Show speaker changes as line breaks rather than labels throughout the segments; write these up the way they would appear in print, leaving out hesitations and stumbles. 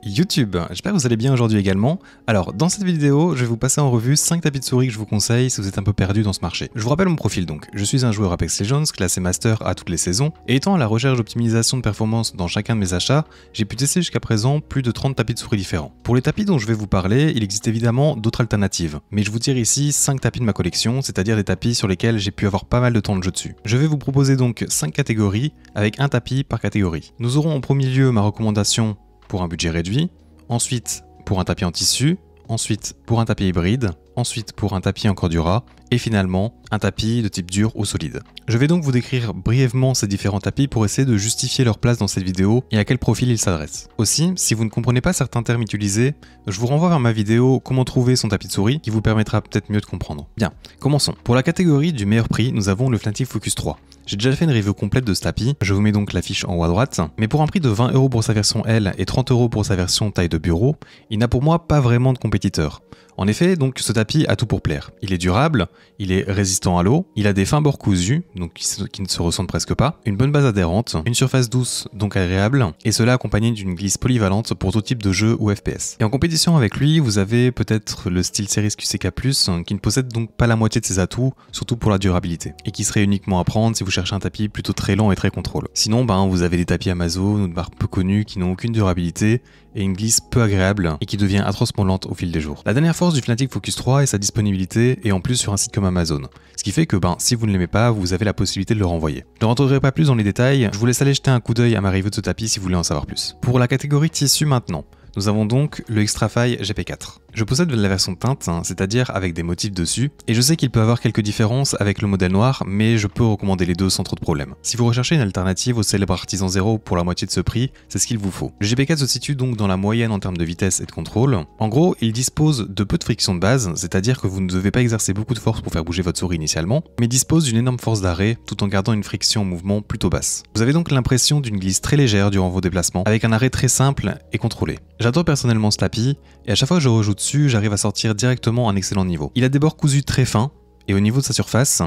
YouTube, j'espère que vous allez bien aujourd'hui également. Alors dans cette vidéo, je vais vous passer en revue 5 tapis de souris que je vous conseille si vous êtes un peu perdu dans ce marché. Je vous rappelle mon profil donc, je suis un joueur Apex Legends, classé Master à toutes les saisons, et étant à la recherche d'optimisation de performance dans chacun de mes achats, j'ai pu tester jusqu'à présent plus de 30 tapis de souris différents. Pour les tapis dont je vais vous parler, il existe évidemment d'autres alternatives, mais je vous tire ici 5 tapis de ma collection, c'est-à-dire des tapis sur lesquels j'ai pu avoir pas mal de temps de jeu dessus. Je vais vous proposer donc 5 catégories, avec un tapis par catégorie. Nous aurons en premier lieu ma recommandation pour un budget réduit, ensuite pour un tapis en tissu, ensuite pour un tapis hybride, ensuite pour un tapis en cordura, et finalement un tapis de type dur ou solide. Je vais donc vous décrire brièvement ces différents tapis pour essayer de justifier leur place dans cette vidéo et à quel profil ils s'adressent. Aussi, si vous ne comprenez pas certains termes utilisés, je vous renvoie vers ma vidéo comment trouver son tapis de souris qui vous permettra peut-être mieux de comprendre. Bien, commençons. Pour la catégorie du meilleur prix, nous avons le Fnatic Focus 3. J'ai déjà fait une review complète de ce tapis, je vous mets donc l'affiche en haut à droite, mais pour un prix de 20 € pour sa version L et 30 € pour sa version taille de bureau, il n'a pour moi pas vraiment de compétiteur. En effet, donc ce tapis a tout pour plaire. Il est durable, il est résistant à l'eau, il a des fins bords cousus, donc qui ne se ressentent presque pas, une bonne base adhérente, une surface douce, donc agréable, et cela accompagné d'une glisse polyvalente pour tout type de jeu ou FPS. Et en compétition avec lui, vous avez peut-être le SteelSeries QCK+, qui ne possède donc pas la moitié de ses atouts, surtout pour la durabilité, et qui serait uniquement à prendre si vous cherchez un tapis plutôt très lent et très contrôle. Sinon, vous avez des tapis Amazon ou de marques peu connues qui n'ont aucune durabilité, et une glisse peu agréable et qui devient atrocement lente au fil des jours. La dernière force du Fnatic Focus 3 est sa disponibilité et en plus sur un site comme Amazon. Ce qui fait que si vous ne l'aimez pas, vous avez la possibilité de le renvoyer. Je ne rentrerai pas plus dans les détails, je vous laisse aller jeter un coup d'œil à ma review de ce tapis si vous voulez en savoir plus. Pour la catégorie tissu maintenant, nous avons donc le Xtrafy GP4. Je possède la version teinte, c'est-à-dire avec des motifs dessus, et je sais qu'il peut avoir quelques différences avec le modèle noir, mais je peux recommander les deux sans trop de problème. Si vous recherchez une alternative au célèbre Artisan Zero pour la moitié de ce prix, c'est ce qu'il vous faut. Le GP4 se situe donc dans la moyenne en termes de vitesse et de contrôle. En gros, il dispose de peu de friction de base, c'est-à-dire que vous ne devez pas exercer beaucoup de force pour faire bouger votre souris initialement, mais dispose d'une énorme force d'arrêt tout en gardant une friction en mouvement plutôt basse. Vous avez donc l'impression d'une glisse très légère durant vos déplacements, avec un arrêt très simple et contrôlé. J'adore personnellement ce tapis, et à chaque fois que je rejoue dessus, j'arrive à sortir directement un excellent niveau. Il a des bords cousus très fins, et au niveau de sa surface,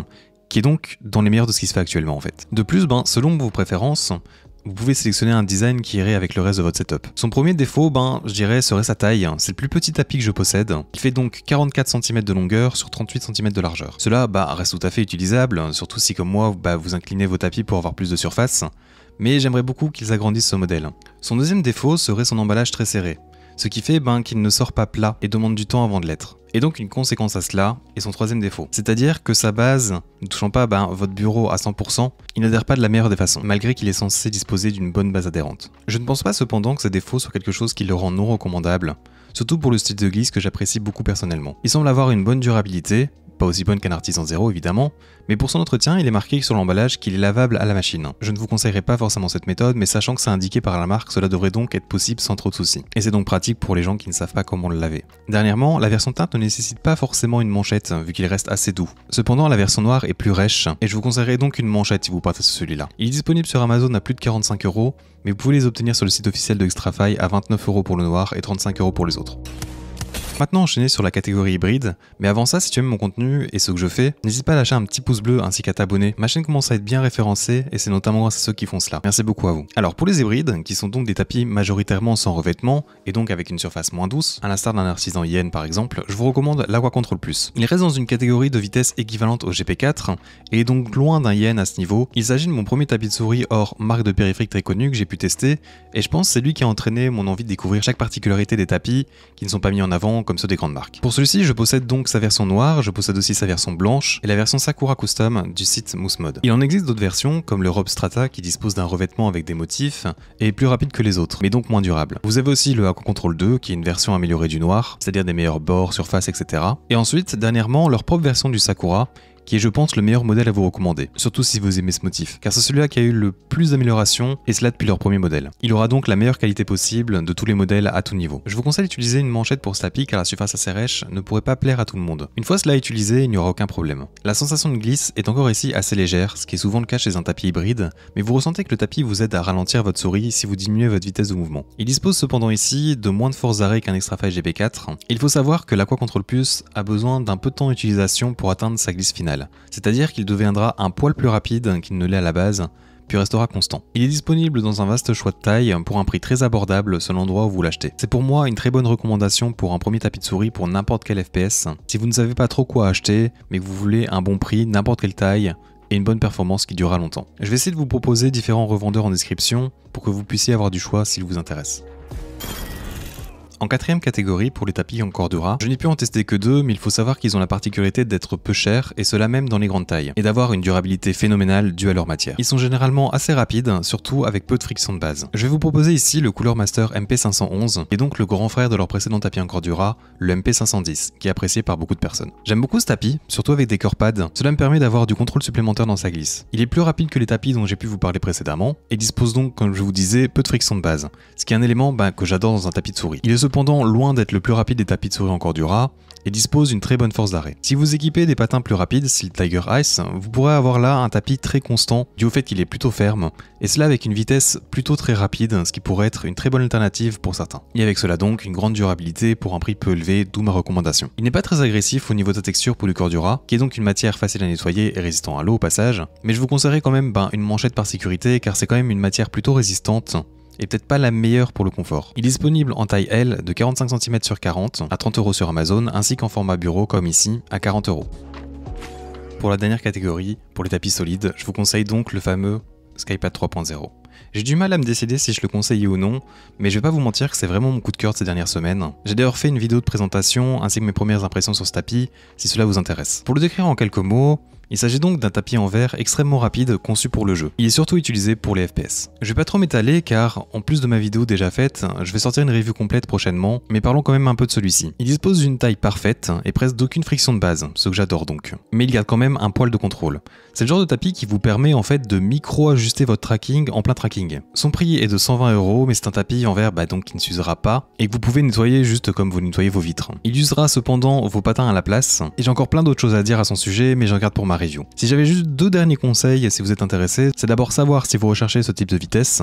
qui est donc dans les meilleurs de ce qui se fait actuellement en fait. De plus, selon vos préférences, vous pouvez sélectionner un design qui irait avec le reste de votre setup. Son premier défaut, je dirais, serait sa taille. C'est le plus petit tapis que je possède. Il fait donc 44 cm de longueur sur 38 cm de largeur. Cela, reste tout à fait utilisable, surtout si comme moi, vous inclinez vos tapis pour avoir plus de surface. Mais j'aimerais beaucoup qu'ils agrandissent ce modèle. Son deuxième défaut serait son emballage très serré, ce qui fait qu'il ne sort pas plat et demande du temps avant de l'être. Et donc une conséquence à cela est son troisième défaut, c'est-à-dire que sa base, ne touchant pas votre bureau à 100%, il n'adhère pas de la meilleure des façons, malgré qu'il est censé disposer d'une bonne base adhérente. Je ne pense pas cependant que ces défauts soient quelque chose qui le rend non recommandable, surtout pour le style de glisse que j'apprécie beaucoup personnellement. Il semble avoir une bonne durabilité, pas aussi bonne qu'un Artisan Zero évidemment, mais pour son entretien, il est marqué sur l'emballage qu'il est lavable à la machine. Je ne vous conseillerais pas forcément cette méthode, mais sachant que c'est indiqué par la marque, cela devrait donc être possible sans trop de soucis. Et c'est donc pratique pour les gens qui ne savent pas comment le laver. Dernièrement, la version teinte ne nécessite pas forcément une manchette, vu qu'il reste assez doux. Cependant, la version noire est plus rêche, et je vous conseillerais donc une manchette si vous partez sur celui-là. Il est disponible sur Amazon à plus de 45 €, mais vous pouvez les obtenir sur le site officiel de Xtrafy à 29 € pour le noir et 35 € pour les autres. Maintenant enchaîner sur la catégorie hybride, mais avant ça, si tu aimes mon contenu et ce que je fais, n'hésite pas à lâcher un petit pouce bleu ainsi qu'à t'abonner. Ma chaîne commence à être bien référencée et c'est notamment grâce à ceux qui font cela. Merci beaucoup à vous. Alors pour les hybrides, qui sont donc des tapis majoritairement sans revêtement et donc avec une surface moins douce, à l'instar d'un Artisan Yen par exemple, je vous recommande l'Aqua Control Plus. Il reste dans une catégorie de vitesse équivalente au GP4 et est donc loin d'un Yen à ce niveau. Il s'agit de mon premier tapis de souris hors marque de périphérique très connue que j'ai pu tester et je pense que c'est lui qui a entraîné mon envie de découvrir chaque particularité des tapis qui ne sont pas mis en avant comme ceux des grandes marques. Pour celui-ci, je possède donc sa version noire, je possède aussi sa version blanche et la version Sakura Custom du site Mousse Mode. Il en existe d'autres versions comme le Rob Strata qui dispose d'un revêtement avec des motifs et est plus rapide que les autres, mais donc moins durable. Vous avez aussi le Aqua Control 2 qui est une version améliorée du noir, c'est-à-dire des meilleurs bords, surfaces, etc. Et ensuite, dernièrement, leur propre version du Sakura qui est je pense le meilleur modèle à vous recommander, surtout si vous aimez ce motif, car c'est celui-là qui a eu le plus d'amélioration, et cela depuis leur premier modèle. Il aura donc la meilleure qualité possible de tous les modèles à tout niveau. Je vous conseille d'utiliser une manchette pour ce tapis car la surface assez rêche ne pourrait pas plaire à tout le monde. Une fois cela utilisé, il n'y aura aucun problème. La sensation de glisse est encore ici assez légère, ce qui est souvent le cas chez un tapis hybride, mais vous ressentez que le tapis vous aide à ralentir votre souris si vous diminuez votre vitesse de mouvement. Il dispose cependant ici de moins de force d'arrêt qu'un Xtrafy GP4. Il faut savoir que l'Aqua Control Plus a besoin d'un peu de temps d'utilisation pour atteindre sa glisse finale, c'est-à-dire qu'il deviendra un poil plus rapide qu'il ne l'est à la base, puis restera constant. Il est disponible dans un vaste choix de taille pour un prix très abordable selon l'endroit où vous l'achetez. C'est pour moi une très bonne recommandation pour un premier tapis de souris pour n'importe quel FPS. Si vous ne savez pas trop quoi acheter, mais que vous voulez un bon prix, n'importe quelle taille, et une bonne performance qui durera longtemps. Je vais essayer de vous proposer différents revendeurs en description pour que vous puissiez avoir du choix s'il vous intéresse. En quatrième catégorie, pour les tapis en Cordura, je n'ai pu en tester que 2, mais il faut savoir qu'ils ont la particularité d'être peu chers, et cela même dans les grandes tailles, et d'avoir une durabilité phénoménale due à leur matière. Ils sont généralement assez rapides, surtout avec peu de friction de base. Je vais vous proposer ici le Cooler Master MP511, qui est donc le grand frère de leur précédent tapis en Cordura, le MP510, qui est apprécié par beaucoup de personnes. J'aime beaucoup ce tapis, surtout avec des corpads, cela me permet d'avoir du contrôle supplémentaire dans sa glisse. Il est plus rapide que les tapis dont j'ai pu vous parler précédemment, et dispose donc, comme je vous disais, peu de friction de base, ce qui est un élément que j'adore dans un tapis de souris. Il est cependant loin d'être le plus rapide des tapis de souris en Cordura et dispose d'une très bonne force d'arrêt. Si vous équipez des patins plus rapides, style Tiger Ice, vous pourrez avoir là un tapis très constant dû au fait qu'il est plutôt ferme, et cela avec une vitesse plutôt très rapide, ce qui pourrait être une très bonne alternative pour certains. Et avec cela donc une grande durabilité pour un prix peu élevé, d'où ma recommandation. Il n'est pas très agressif au niveau de sa texture pour du Cordura, qui est donc une matière facile à nettoyer et résistant à l'eau au passage, mais je vous conseillerais quand même une manchette par sécurité car c'est quand même une matière plutôt résistante et peut-être pas la meilleure pour le confort. Il est disponible en taille L de 45 cm sur 40 à 30 € sur Amazon, ainsi qu'en format bureau comme ici à 40 €. Pour la dernière catégorie, pour les tapis solides, je vous conseille donc le fameux Skypad 3.0. J'ai du mal à me décider si je le conseille ou non, mais je vais pas vous mentir que c'est vraiment mon coup de cœur de ces dernières semaines. J'ai d'ailleurs fait une vidéo de présentation ainsi que mes premières impressions sur ce tapis, si cela vous intéresse. Pour le décrire en quelques mots, il s'agit donc d'un tapis en verre extrêmement rapide conçu pour le jeu. Il est surtout utilisé pour les FPS. Je vais pas trop m'étaler car, en plus de ma vidéo déjà faite, je vais sortir une review complète prochainement, mais parlons quand même un peu de celui-ci. Il dispose d'une taille parfaite et presque d'aucune friction de base, ce que j'adore donc. Mais il garde quand même un poil de contrôle. C'est le genre de tapis qui vous permet en fait de micro-ajuster votre tracking en plein tracking. Son prix est de 120 €, mais c'est un tapis en verre donc qui ne s'usera pas et que vous pouvez nettoyer juste comme vous nettoyez vos vitres. Il usera cependant vos patins à la place, et j'ai encore plein d'autres choses à dire à son sujet, mais j'en garde pour ma review. Si j'avais juste 2 derniers conseils si vous êtes intéressé, c'est d'abord savoir si vous recherchez ce type de vitesse,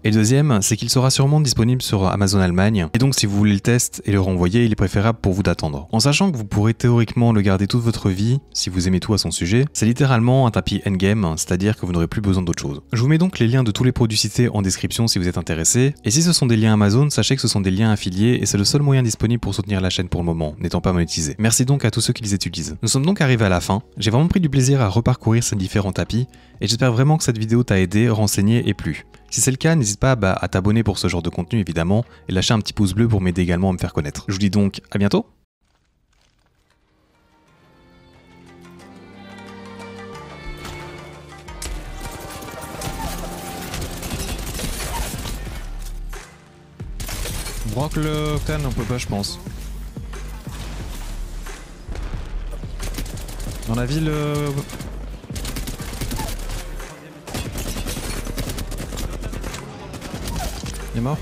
et le deuxième, c'est qu'il sera sûrement disponible sur Amazon Allemagne, et donc si vous voulez le test et le renvoyer, il est préférable pour vous d'attendre. En sachant que vous pourrez théoriquement le garder toute votre vie, si vous aimez tout à son sujet, c'est littéralement un tapis endgame, c'est-à-dire que vous n'aurez plus besoin d'autre chose. Je vous mets donc les liens de tous les produits cités en description si vous êtes intéressé, et si ce sont des liens Amazon, sachez que ce sont des liens affiliés, et c'est le seul moyen disponible pour soutenir la chaîne pour le moment, n'étant pas monétisé. Merci donc à tous ceux qui les utilisent. Nous sommes donc arrivés à la fin, j'ai vraiment pris du plaisir à reparcourir ces différents tapis, et j'espère vraiment que cette vidéo t'a aidé, renseigné et plu. Si c'est le cas, n'hésite pas à t'abonner pour ce genre de contenu évidemment, et lâcher un petit pouce bleu pour m'aider également à me faire connaître. Je vous dis donc à bientôt. Brock le Octane, on peut pas je pense. Dans la ville... Il est mort?